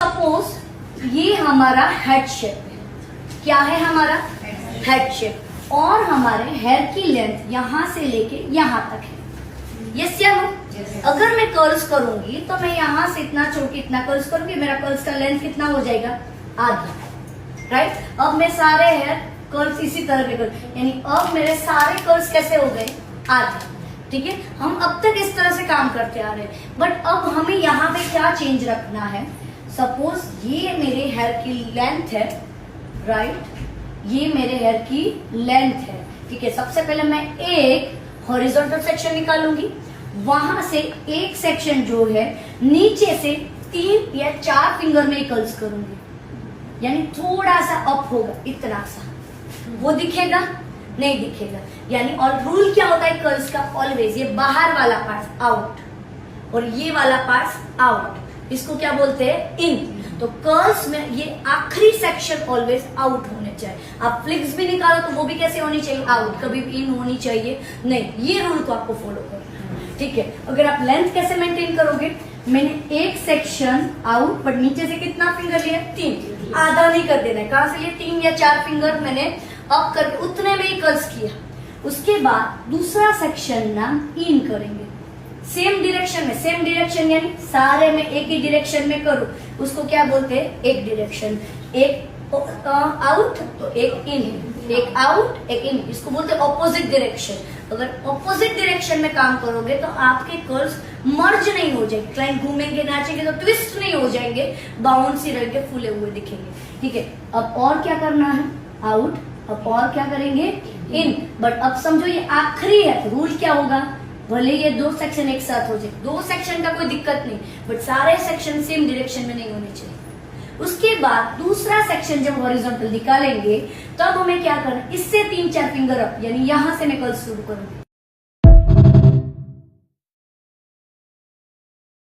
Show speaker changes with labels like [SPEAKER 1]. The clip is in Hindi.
[SPEAKER 1] सपोज ये हमारा हेड शेप है। क्या है हमारा हेड शेप, और हमारे हेयर की लेंथ यहां से लेके यहां तक है। यस या नो? अगर मैं कर्ल्स करूंगी तो मैं यहां से इतना छोड़ के इतना कर्ल्स करूंगी, मेरा कर्ल्स का लेंथ कितना हो जाएगा? आधा। राइट? अब मैं सारे हेयर कर्ल्स इसी तरह के करूँ, यानी अब मेरे सारे कर्ल्स कैसे हो गए? आधे। ठीक है, हम अब तक इस तरह से काम करते आ रहे हैं, बट अब हमें यहाँ पे क्या चेंज रखना है? सपोज ये मेरे हेयर की लेंथ है, राइट? ये मेरे हेयर की लेंथ है। ठीक है, सबसे पहले मैं एक हॉरिजॉन्टल सेक्शन निकालूंगी, वहां से एक सेक्शन जो है नीचे से 3 या 4 फिंगर में कर्ल्स करूंगी, यानी थोड़ा सा अप होगा, इतना सा। वो दिखेगा? नहीं दिखेगा। यानी और रूल क्या होता है कर्ल्स का? ऑलवेज ये बाहर वाला पार्ट आउट और ये वाला पार्ट आउट, इसको क्या बोलते हैं? इन। तो कर्ल्स में ये आखिरी सेक्शन ऑलवेज आउट होने चाहिए। आप फ्लिक्स भी निकालो तो वो भी कैसे होनी चाहिए? आउट, कभी भी इन होनी चाहिए नहीं। ये रूल को आपको फॉलो करना है। ठीक है, अगर आप लेंथ कैसे मेंटेन करोगे? मैंने एक सेक्शन आउट, बट नीचे से कितना फिंगर लिया? 3। आधा नहीं कर देना है। कहां से लिए? 3 या 4 फिंगर मैंने अप करके उतने में ही कर्ल्स किया। उसके बाद दूसरा सेक्शन ना इन करेंगे, सेम डायरेक्शन में। सेम डायरेक्शन यानी सारे में एक ही डायरेक्शन में करो, उसको क्या बोलते हैं? एक डायरेक्शन। एक आउट तो एक इन, एक आउट एक इन, इसको बोलते हैं ऑपोजिट डायरेक्शन। अगर ऑपोजिट डायरेक्शन में काम करोगे तो आपके कर्ल्स मर्ज नहीं हो जाएंगे। क्लाइंट घूमेंगे नाचेंगे तो ट्विस्ट नहीं हो जाएंगे, बाउंसी रह के फूले हुए दिखेंगे। ठीक है, अब और क्या करना है? आउट। अब और क्या करेंगे? इन। बट अब समझो ये आखिरी है, रूल क्या होगा? भले ये 2 सेक्शन एक साथ हो जाए, 2 सेक्शन का कोई दिक्कत नहीं, बट सारे सेक्शन सेम डायरेक्शन में नहीं होने चाहिए। उसके बाद दूसरा सेक्शन जब हॉरिजॉन्टल निकालेंगे तब हमें क्या करना? इससे 3-4 फिंगर अप, यानी यहां से मैं कर्ल्स शुरू करूंगी।